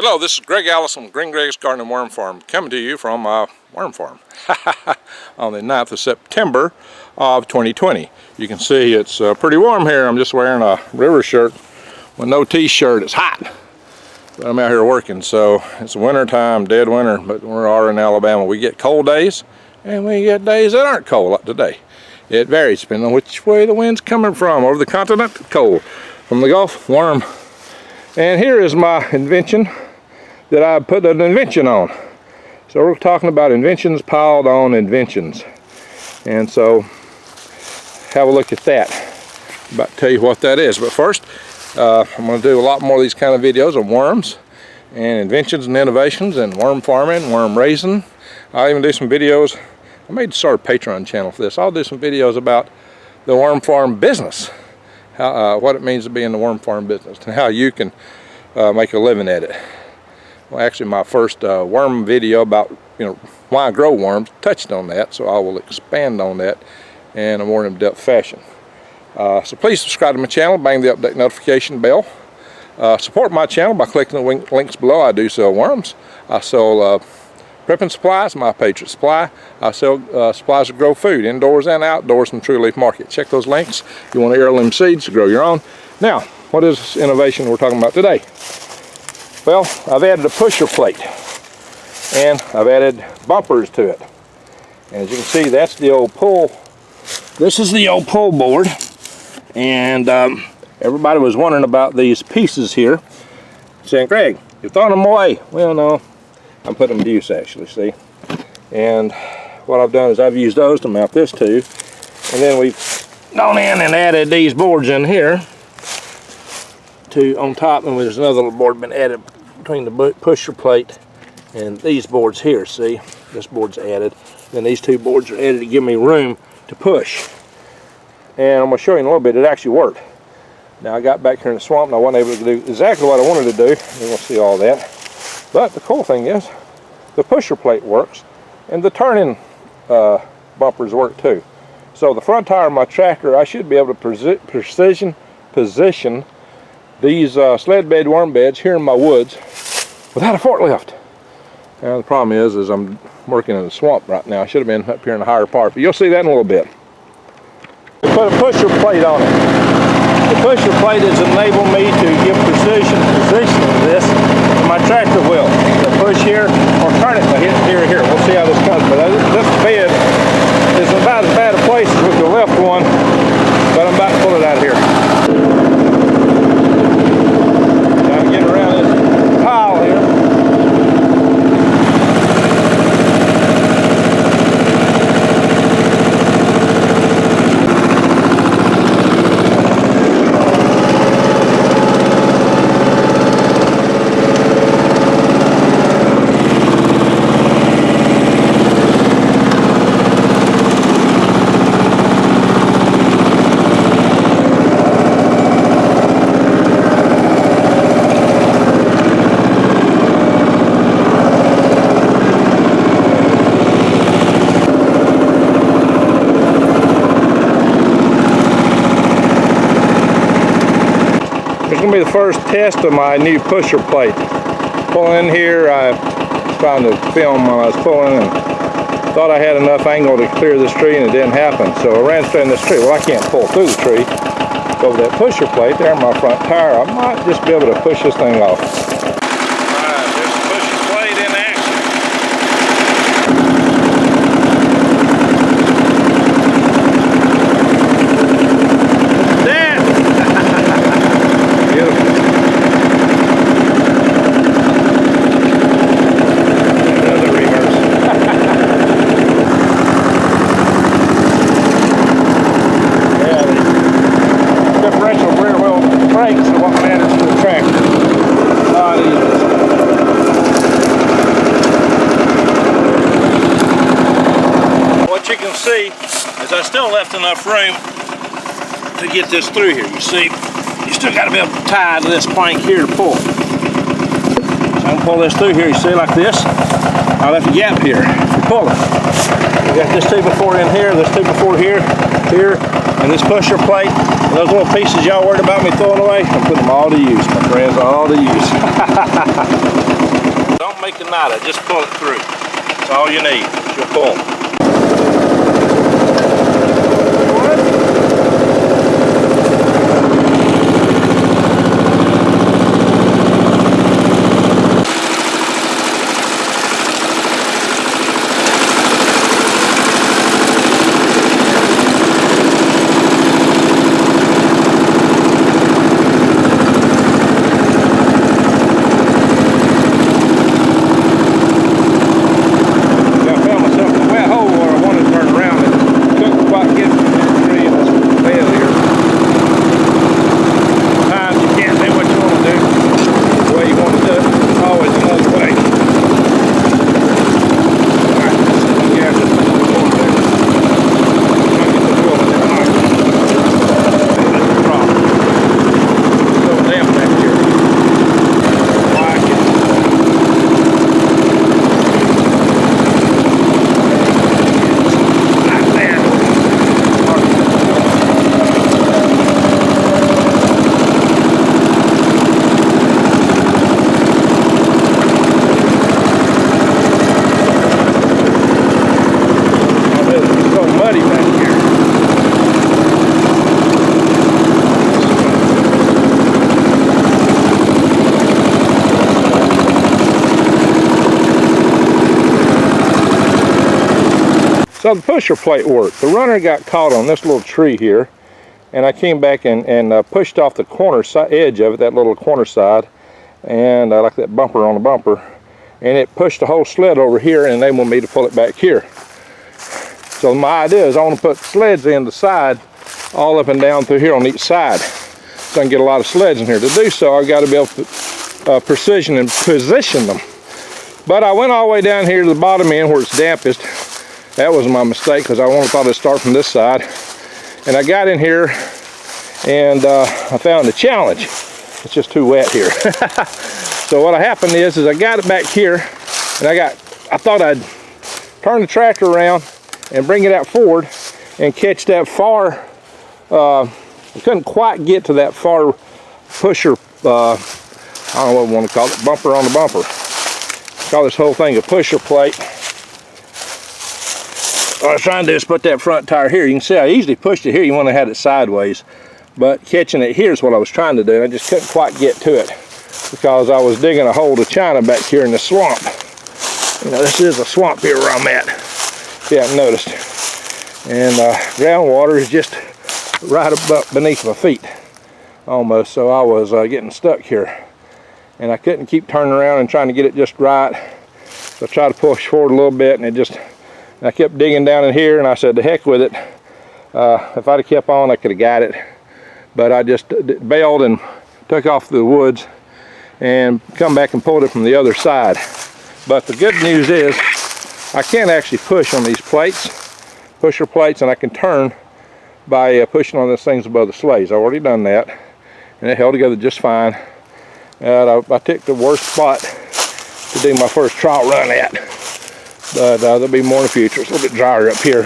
Hello, this is Greg Allison from Green Greg's Garden and Worm Farm, coming to you from my worm farm on the 9th of September of 2020. You can see it's pretty warm here. I'm just wearing a river shirt with no t-shirt. It's hot, but I'm out here working. So it's winter time, dead winter, but we are in Alabama. We get cold days and we get days that aren't cold like today. It varies depending on which way the wind's coming from. Over the continent, cold. From the Gulf, warm. And here is my invention that I put an invention on. So we're talking about inventions piled on inventions. And so have a look at that. I'm about to tell you what that is. But first, I'm going to do a lot more of these kind of videos on worms and inventions and innovations and worm farming, worm raising. I'll even do some videos. I may start a Patreon channel for this. I'll do some videos about the worm farm business. How, what it means to be in the worm farm business and how you can make a living at it. Well, actually my first worm video about why I grow worms touched on that, so I will expand on that in a more in-depth fashion. So please subscribe to my channel, bang the update notification bell. Support my channel by clicking the links below. I do sell worms. I sell prepping supplies, my Patriot Supply. I sell supplies to grow food, indoors and outdoors in True Leaf Market. Check those links. You want heirloom seeds to grow your own. Now, what is this innovation we're talking about today? Well, I've added a pusher plate and I've added bumpers to it. And as you can see, that's the old pull. This is the old pull board. And everybody was wondering about these pieces here, saying, Greg, you're throwing them away. Well, no, I'm putting them to use actually, see. And what I've done is I've used those to mount this to. And then we've gone in and added these boards in here on top, and there's another little board been added between the pusher plate and these boards here. See, this board's added, then these two boards are added to give me room to push. And I'm going to show you in a little bit. It actually worked. Now I got back here in the swamp and I wasn't able to do exactly what I wanted to do. You're going to see all that. But the cool thing is the pusher plate works and the turning bumpers work too. So the front tire of my tractor, I should be able to position these sled bed worm beds here in my woods without a forklift. Now the problem is I'm working in the swamp right now. I should have been up here in the higher part, but you'll see that in a little bit. We put a pusher plate on it. The pusher plate has enabled me to give position to this in my tractor wheel. To push here or turn it by hitting here or here. We'll see how this comes. But this bed is about as bad a place as with the left one, but I'm about to pull it out of here. Get around this pile here. It's going to be the first test of my new pusher plate. Pulling in here, I was trying to film when I was pulling and thought I had enough angle to clear this tree and it didn't happen. So I ran straight in this tree. Well, I can't pull through the tree. So with that pusher plate there in my front tire, I might just be able to push this thing off. Alright, there's the pusher plate in action. Is I still left enough room to get this through here. You see, you still got to be able to tie to this plank here to pull. So I can pull this through here. You see, like this. I left a gap here for pulling. We got this 2x4 in here, this 2x4 here, and this pusher plate. And those little pieces y'all worried about me throwing away, I'm putting them all to use, my friends, all to use. make a knot. I just pull it through. That's all you need. You'll pull. So the pusher plate worked. The runner got caught on this little tree here, and I came back and pushed off the corner edge of it, that little corner side, and like that bumper on the bumper, and it pushed the whole sled over here, and they want me to pull it back here. So my idea is I want to put sleds in the side, all up and down through here on each side, so I can get a lot of sleds in here. To do so, I got to be able to precision and position them. But I went all the way down here to the bottom end where it's dampest. That was my mistake, because I thought I'd start from this side. And I got in here and I found the challenge. It's just too wet here. So what happened is I got it back here, and I thought I'd turn the tractor around and bring it out forward and catch that far. I couldn't quite get to that far pusher, I don't know what we want to call it, bumper on the bumper. Call this whole thing a pusher plate. What I was trying to do is put that front tire here. You can see I easily pushed it here. You want to have it sideways, but catching it here is what I was trying to do. I just couldn't quite get to it because I was digging a hole to China back here in the swamp. You know, this is a swamp here where I'm at, if you haven't noticed. And groundwater is just right up beneath my feet almost, so I was getting stuck here. And I couldn't keep turning around and trying to get it just right. So I tried to push forward a little bit, and I kept digging down in here, and I said, to heck with it. If I'd have kept on, I could have got it. But I just bailed and took off the woods and come back and pulled it from the other side. But the good news is I can actually push on these plates, pusher plates, and I can turn by pushing on those things above the sleighs. I've already done that, and it held together just fine. And I picked the worst spot to do my first trial run at. But there'll be more in the future. It's a little bit drier up here.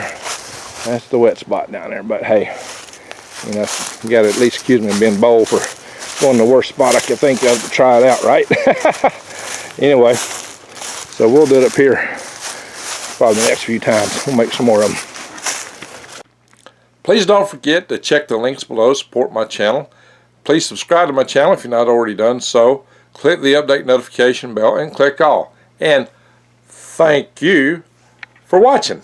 That's the wet spot down there. But hey, you know, you got to at least excuse me being bold for going to the worst spot I could think of to try it out, right? Anyway, so we'll do it up here probably the next few times. We'll make some more of them. Please don't forget to check the links below, support my channel. Please subscribe to my channel if you're not already done so. Click the update notification bell and click all. And thank you for watching.